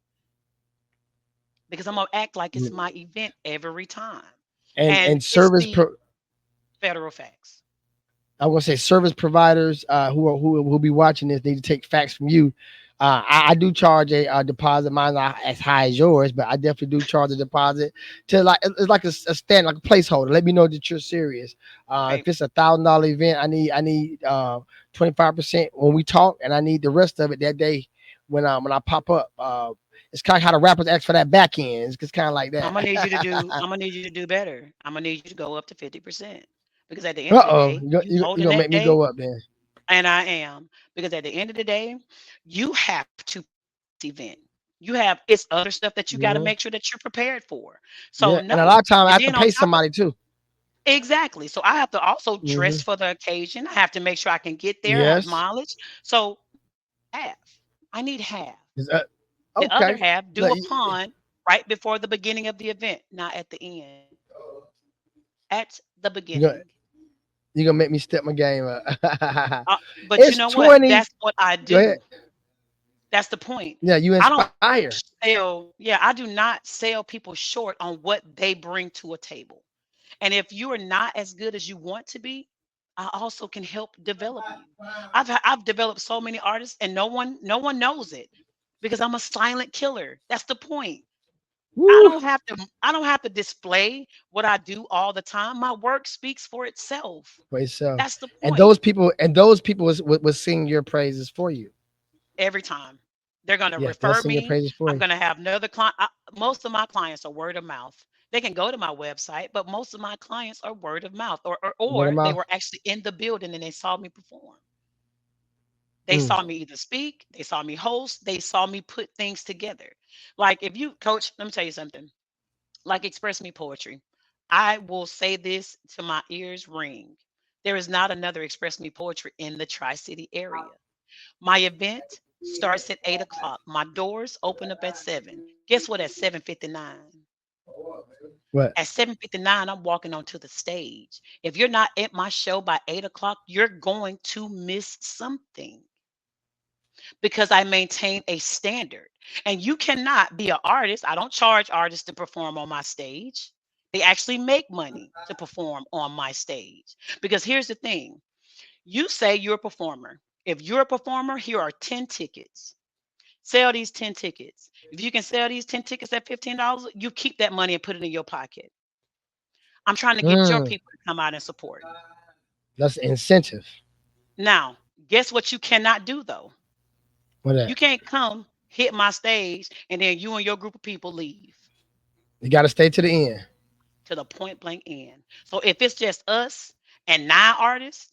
because I'm gonna act like it's Mm. my event every time, And and it's service the pro. federal facts. I want to say service providers who will be watching this need to take facts from you. I do charge a deposit. Mine's not as high as yours, but I definitely do charge a deposit to like it's like a stand, like a placeholder. Let me know that you're serious. Right. If it's $1,000 event, I need 25% when we talk, and I need the rest of it that day when I pop up. It's kind of how the rappers ask for that back end. It's kind of like I'm gonna need you to that. do. I'm gonna need you to do better. I'm gonna need you to go up to 50% because at the end Uh of the oh, day, you you holding gonna that make me day, go up then. and I am because at the end of the day, you have to promote this event. You have it's other stuff that you got to Mhm. make sure that you're prepared for. So Yeah, and a lot no, of times I and have to then on pay top of somebody too. exactly, so I have to also Hmm. dress for the occasion. I have to make sure I can get there, have Yes. mileage. So no, half. I need half. Is that The other okay? half due Look, upon right before the beginning of the event, not at the end. At the you gonna beginning. you gonna make me step my game up. But you It's know what? 20. That's what I Go ahead. do. That's the point. Yeah, you I don't inspire. sell, yeah, I do not sell people short on what they bring to a table. And if you are not as good as you want to be, I also can help develop you. I've developed so many artists and no one knows it because I'm a silent killer. That's the point. Woo. I don't have to display what I do all the time. My work speaks for itself. For yourself. That's the And point. those people was singing your praises for you. Every time. They're going to Yeah, they'll refer sing your me. praises for I'm you. going to have another client. Most of my clients are word of mouth. They can go to my website, but most of my clients are word of mouth, Word of or they mouth. were actually in the building and they saw me perform. They Mm. saw me either speak, they saw me host, they saw me put things together. Like if you coach, let me tell you something. Like Express Me Poetry. I will say this till my ears ring. There is not another Express Me Poetry in the Tri City area. My event starts at 8 o'clock. My doors open up at 7. Guess what? At 7:59. What? At 7:59, I'm walking onto the stage. If you're not at my show by 8 o'clock, you're going to miss something because I maintain a standard. And you cannot be an artist. I don't charge artists to perform on my stage. They actually make money to perform on my stage. Because here's the thing, you say you're a performer. If you're a performer, here are 10 tickets. Sell these 10 tickets. If you can sell these 10 tickets at $15, you keep that money and put it in your pocket. I'm trying to get your Mm. people to come out and support. That's incentive. Now, guess what you cannot do though? What You that? can't come hit my stage and then you and your group of people leave You got to stay to the end. to the point blank end. So if it's just us and 9 artists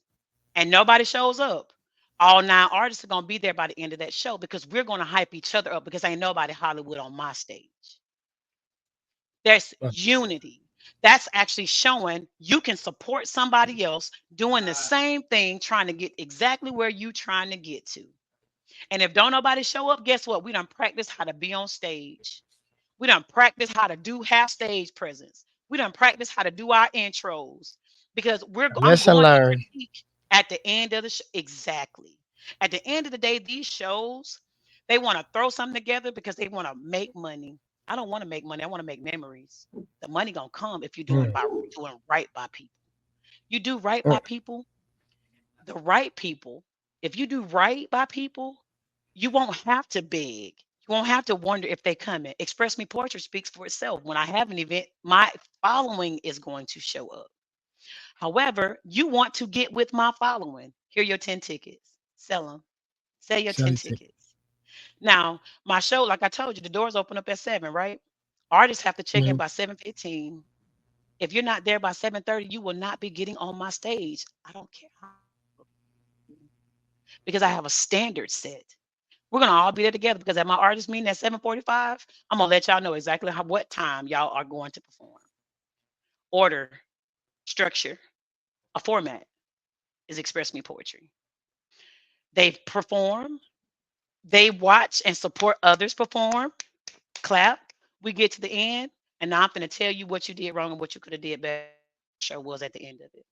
and nobody shows up, all 9 artists are gonna be there by the end of that show because we're gonna hype each other up because ain't nobody Hollywood on my stage. There's unity. That's actually showing you can support somebody else doing the same thing, trying to get exactly where you trying to get to. And if don't nobody show up, guess what? We done practice how to be on stage. We done practice how to do half stage presence. We done practice how to do our intros because I'm Lesson going to learned. critique at the end of the show. Exactly. At the end of the day, these shows, they want to throw something together because they want to make money. I don't want to make money. I want to make memories. The money gonna come if you're Mm, doing right by people. You do right mm. by people, the right people. If you do right by people, you won't have to beg. You won't have to wonder if they come in. Express Me Portrait speaks for itself. When I have an event, my following is going to show up. However, you want to get with my following. Here are your 10 tickets. Sell them. Sell your 10 Selling ticket. tickets. Now, my show, like I told you, the doors open up at 7, right? Artists have to check in Mhm. by 7:15. If you're not there by 7:30, you will not be getting on my stage. I don't care how because I have a standard set. We're gonna all be there together because at my artist meeting at 7:45, I'm gonna let y'all know exactly what time y'all are going to perform. Order, structure, a format is Express Me Poetry. They perform, they watch and support others perform, clap. We get to the end, and now I'm gonna tell you what you did wrong and what you could have did better. Show was at the end of it.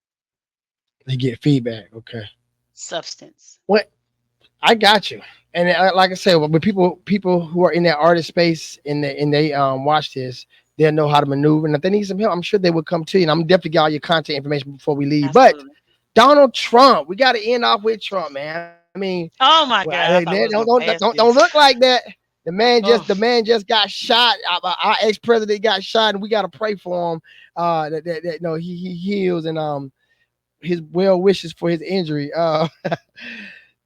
They get feedback. Okay. Substance. What I got you. And like I said, when people who are in that artist space and they watch this, they'll know how to maneuver. And if they need some help, I'm sure they will come to you. And I'm definitely get all your contact information before we leave. But Absolutely. Donald Trump, we got to end off with Trump, man. I mean, well, Oh my God, I thought we was gonna don't pass look this. like that. Oh, The man just got shot. Our ex president got shot, and we got to pray for him. No, he heals and his well wishes for his injury.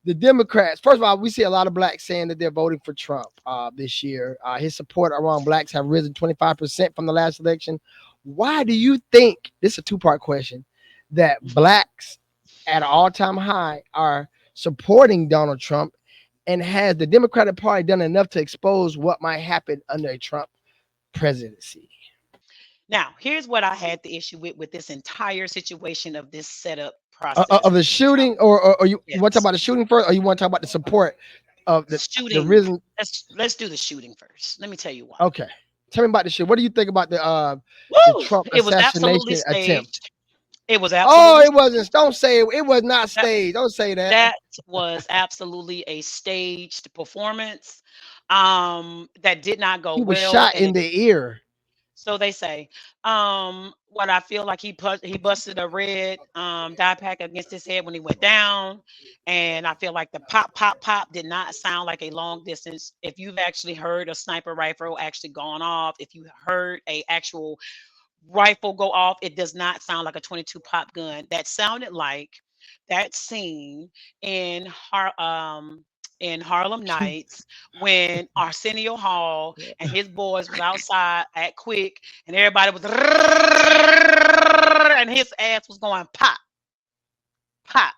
The Democrats, first of all, we see a lot of blacks saying that they're voting for Trump this year. His support around blacks have risen 25% from the last election. Why do you think, this is a two-part question, that mhm. blacks at an all-time high are supporting Donald Trump? And has the Democratic Party done enough to expose what might happen under a Trump presidency? Now, here's what I had the issue with this entire situation of this setup process Of the with Trump. shooting, or you want to talk Yes, about the shooting first, or you want to talk about the support of the shooting. risen? Let's do the shooting first. Let me tell you why. Okay. Tell me about the shit. What do you think about the Woo! Trump It was absolutely assassination attempt? staged. It was Oh, absolutely it wasn't. staged. Don't say it. It was not That staged. Don't say that. that was absolutely a staged performance. That did not go He was well, shot and in it the ear. so they say. What I feel like he busted a red dye pack against his head when he went down, and I feel like the pop pop pop did not sound like a long distance. If you've actually heard a sniper rifle actually gone off, if you heard a actual rifle go off, it does not sound like a 22 pop gun. That sounded like that scene in in Harlem Nights when Arsenio Hall and his boys was outside at Quick and everybody was and his ass was going pop, pop,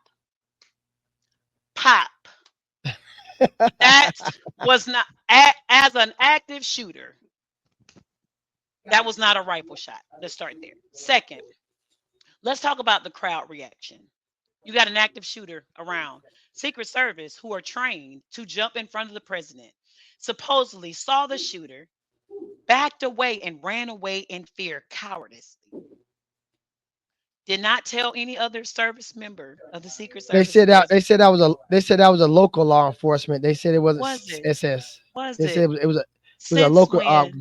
pop. That was not as an active shooter. That was not a rifle shot. Let's start there. Second, let's talk about the crowd reaction. You got an active shooter around. Secret Service, who are trained to jump in front of the president, supposedly saw the shooter, backed away, and ran away in fear, cowardice. Did not tell any other service member of the Secret Service the president. They said that was a local law enforcement. They said it wasn't Was it? SS. Was They said it? it was a Since local when?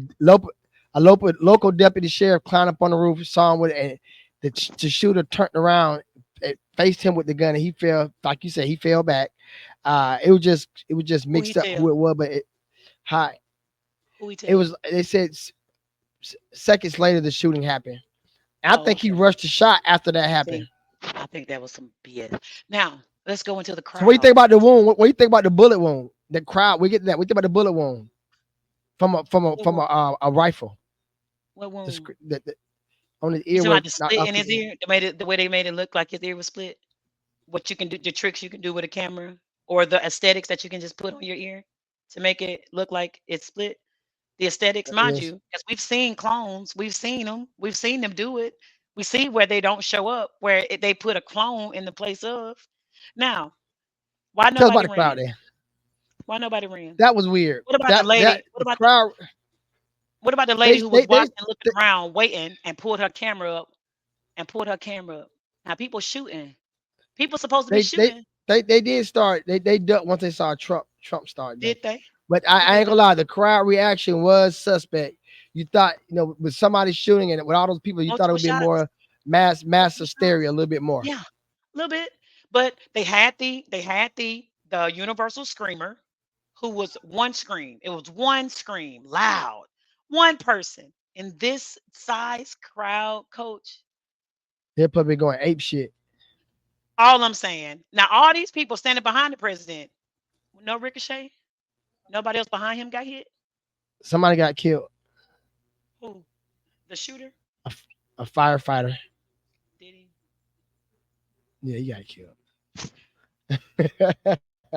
local deputy sheriff climbed up on the roof, saw him with it, and the shooter turned around, faced him with the gun, and he fell, like you said, he fell back. It was just Who he mixed up who tell? it was, but hi, Who he it tell? was. They said seconds later the shooting happened. And I Oh, think he okay. rushed the shot after that happened. See, I think that was some BS. Now, let's go into the So what do you think crowd. about the wound? What do you think about the bullet wound? The crowd, we get that. We think about the bullet wound What wound? a rifle. What wound? The on his You ear talking was about the knocked split off in the his ear. ear? They made it the way they made it look like his ear was split? What you can do, the tricks you can do with a camera, or the aesthetics that you can just put on your ear to make it look like it's split. The aesthetics, mind Yes. you, because we've seen clones, we've seen them do it. We see where they don't show up, where they put a clone in the place of. Now, why Tell us about nobody the crowd ran? there. Why nobody ran? That was weird. What about the That lady? the crowd What about the lady who was they, watching, looking around, waiting, and pulled her camera up and pulled her camera up? Now people shooting. People supposed to be they they shooting. they did start. They ducked once they saw Trump start Did ducking. they? But I Did ain't gonna they? lie, the crowd reaction was suspect. You thought, with somebody shooting and with all those people, you thought it Multiple would be shots. more mass Multiple shots. hysteria a little bit more. Yeah, a little bit. But they had the universal screamer, who was one scream. It was one scream, loud, one person in this size crowd, coach. They're probably going ape shit. All I'm saying. Now, all these people standing behind the president, no ricochet, nobody else behind him got hit. Somebody got killed. Who? The shooter? A, a firefighter. Did he? Yeah, he got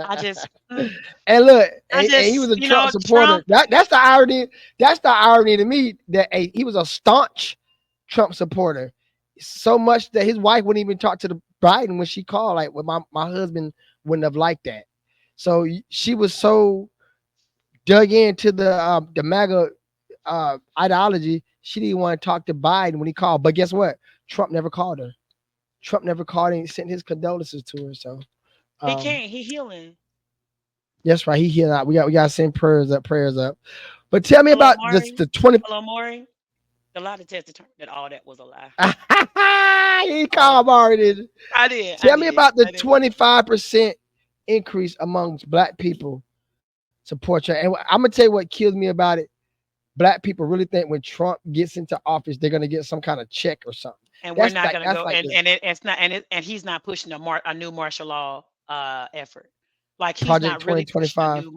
I killed. just, And look, I and he was just, a Trump supporter. Trump. That's the irony. That's the irony to me that he was a staunch Trump supporter. So much that his wife wouldn't even talk to the Biden when she called. Like, well, my husband wouldn't have liked that. So she was so dug into the MAGA ideology. She didn't want to talk to Biden when he called. But guess what? Trump never called her. Trump never called and sent his condolences to her. So He um, can't. He healing. that's right. He healed out. We got to send prayers up. But tell me Hello, about this Maury. the 20. Hello, Maury. The lie detector determined that all that was a lie. He Oh, called already. I did. I Tell me did. about the I did. 25% increase amongst black people support you. And I'm gonna tell you what kills me about it. Black people really think when Trump gets into office, they're gonna get some kind of check or something. And we're That's not like gonna that's go. like And the it's not. And he's not pushing a new martial law effort. Like he's Project not really pushing a 2025. new.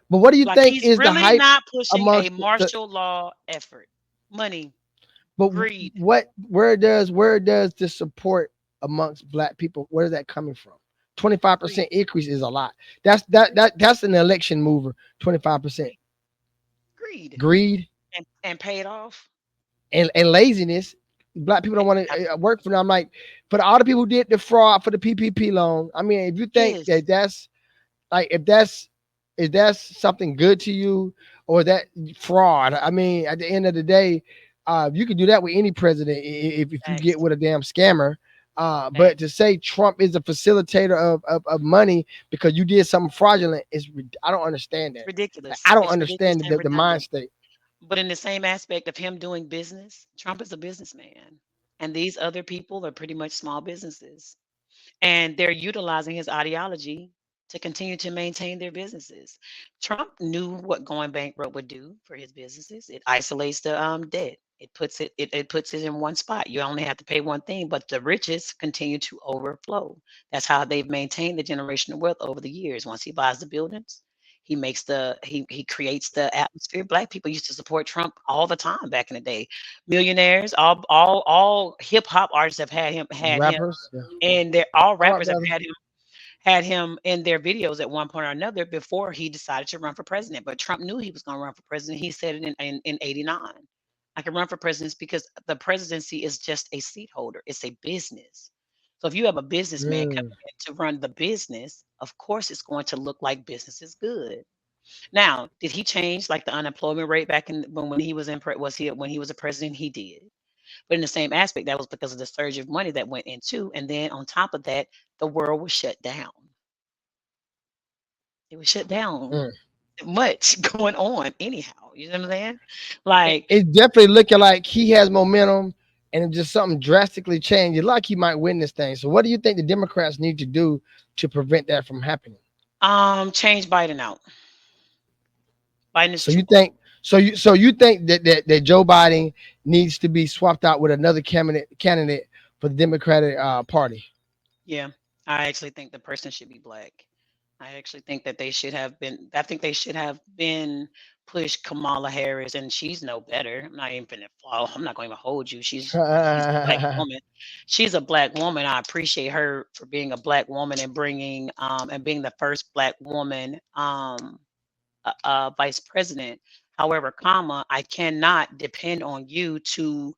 But what do you Like think he's is the really hype not pushing a amongst the martial law effort. Money, but greed. what where does the support amongst black people, where is that coming from? 25% Greed. increase is a lot. That's an election mover. 25% Greed. Greed. greed And pay it off. and laziness. Black people don't want to work for them. I'm like, for all the people who did the fraud for the PPP loan. I mean, if you think Yes. that that's like if that's something good to you or that fraud. I mean, at the end of the day, you can do that with any president if you get Facts. with a damn scammer. But to Facts. say Trump is a facilitator of money because you did something fraudulent I don't understand It's that. I ridiculous. don't It's ridiculous understand and the mind redundant. state. But in the same aspect of him doing business, Trump is a businessman. And these other people are pretty much small businesses. And they're utilizing his ideology to continue to maintain their businesses. Trump knew what going bankrupt would do for his businesses. It isolates the debt. It puts it in one spot. You only have to pay one thing, but the riches continue to overflow. That's how they've maintained the generational wealth over the years. Once he buys the buildings, he creates the atmosphere. Black people used to support Trump all the time back in the day. Millionaires, all hip hop artists have had him Rappers, yeah. and they're all All right, rappers have brother. had him in their videos at one point or another before he decided to run for president. But Trump knew he was going to run for president. He said it in 89. I can run for president because the presidency is just a seat holder. It's a business. So if you have a businessman Mm, coming in to run the business, of course it's going to look like business is good. Now, did he change like the unemployment rate back in when he was in was he when he was a president? He did. But in the same aspect, that was because of the surge of money that went into, and then on top of that, the world was shut down. It was shut down. mm. Much going on anyhow. You know what I'm saying? Like, It's definitely looking like he has momentum, and if just something drastically changed, like he might win this thing. So, what do you think the Democrats need to do to prevent that from happening? change Biden out. Biden is So you too think old. so you think that Joe Biden needs to be swapped out with another candidate for the Democratic Party? Yeah. I actually think the person should be black. I actually think that I think they should have been pushed Kamala Harris, and she's no better. I'm not going to hold you. She's a black woman. She's a black woman. I appreciate her for being a black woman and bringing and being the first black woman vice president. However, comma, I cannot depend on you to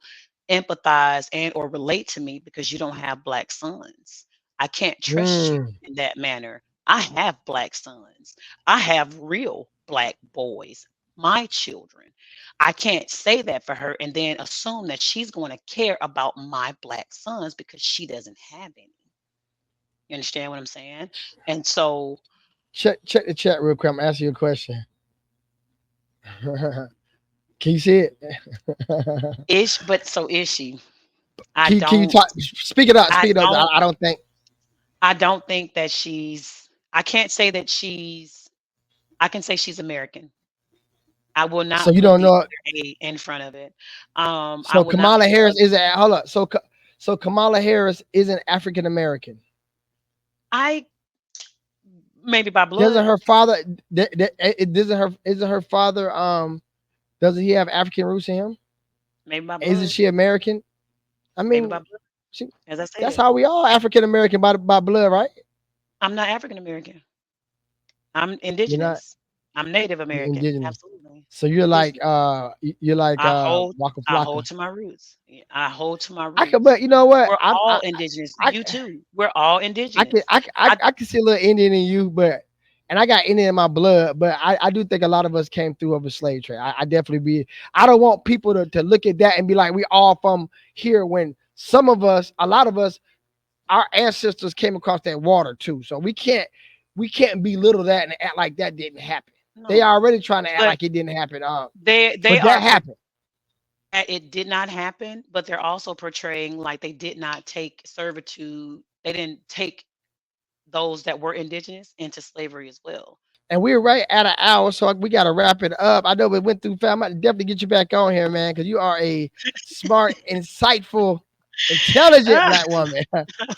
empathize and or relate to me because you don't have black sons. I can't trust you Mm, in that manner. I have black sons. I have real black boys, my children. I can't say that for her and then assume that she's going to care about my black sons because she doesn't have any. You understand what I'm saying? And so Check the chat real quick. I'm asking you a question. Can you see it? is she? I Can you don't talk? Speak it up. I Speak it up. don't I don't think I don't think that I can't say that I can say she's American. I will so. not You put don't the know. other A in front of it. I So will not Kamala put Harris isn't. Hold up. So Kamala Harris isn't African American. I maybe by Doesn't blood, her father? Doesn't her father? Doesn't he have African roots in him? maybe by Isn't blood, she American? I maybe by mean, blood, she, as I that's said. how we all African American by blood, right? I'm not African American. I'm You're not indigenous. I'm Native American. indigenous. Absolutely. So you're like Indigenous. you're like I hold Waka I Flocka. hold to my roots. Yeah, I hold to my I could, roots. but you know what? We're all indigenous. I You too. We're all I can indigenous. I, I I can see a little Indian in you, but and I got Indian in my blood, but I do think a lot of us came through of a slave trade. I definitely be. I don't want people to look at that and be like we all from here when some of us, a lot of us, our ancestors came across that water too. So we can't belittle that and act like that didn't happen. They no. already trying to act But like it didn't happen. they But that are happened. that it did not happen, but they're also portraying like they did not take servitude. They didn't take those that were indigenous into slavery as well. And we're right at an hour, so we got to wrap it up. I know we went through. I might definitely get you back on here, man, because you are a smart, insightful, intelligent Ah, black woman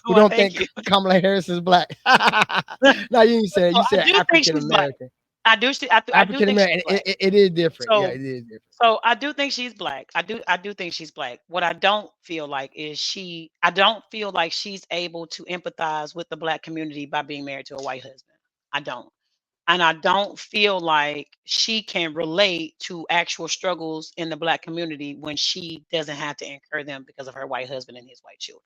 who well, don't thank think you. Kamala Harris is black. No, you didn't say that. So You I said do think African she's black. American. I do African think she's American. black. It is different. Yeah, So it is different. so I do think she's black. I do think she's black. What I don't feel like is I don't feel like she's able to empathize with the black community by being married to a white husband. I don't. And I don't feel like she can relate to actual struggles in the black community when she doesn't have to incur them because of her white husband and his white children.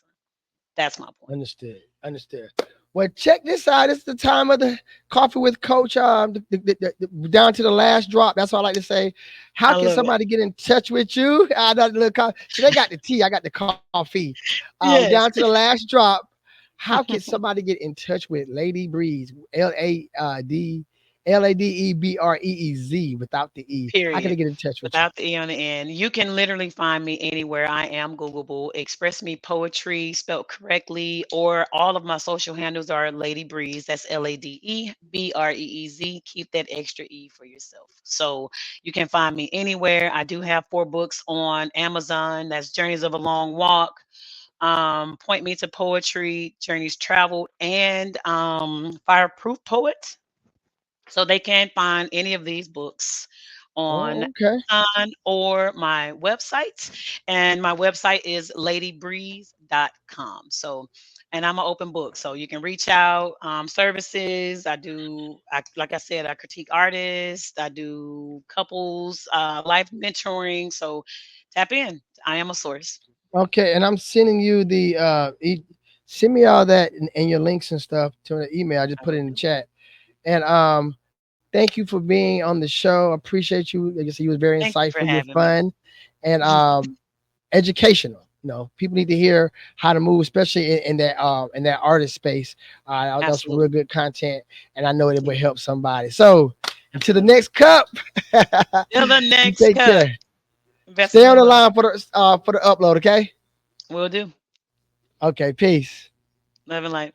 That's my point. Understood. Understood. Well, check this out. It's the time of the coffee with Coach. Down to the last drop. That's all I like to say. How I can love it. somebody get in touch with you? So they got the tea. I got the coffee. We down to Yes. the last drop. How can somebody get in touch with Lady Breeze? LADEBREEZ without the E. How can they Period. get in touch with you? Without the E on the end. You can literally find me anywhere. I am Googleable. Express Me Poetry spelled correctly, or all of my social handles are Lady Breeze. That's LADEBREEZ. Keep that extra E for yourself. So you can find me anywhere. I do have 4 books on Amazon. That's Journeys of a Long Walk. Point Me to Poetry, Journeys Traveled, and Fireproof Poet. So they can find any of these books on Oh, okay. Amazon or my website. And my website is ladybreeze.com. So, and I'm an open book. So you can reach out, services. Like I said, I critique artists, I do couples, life mentoring. So tap in. I am a source. Okay, and I'm sending you the send me all that and your links and stuff to the email. I just I put it will in the do. chat. And thank you for being on the show. Appreciate you. Like I said, you was very Thank you for insightful. You're having me. fun and educational. People need to hear how to move, especially in that artist space. That was some real Absolutely. good content, and I know it will help somebody. So until the Absolutely. next cup, Till the you next take cut. care. Stay Investors on in the love. line for the upload. Okay. Will do. Okay. Peace. Love and light.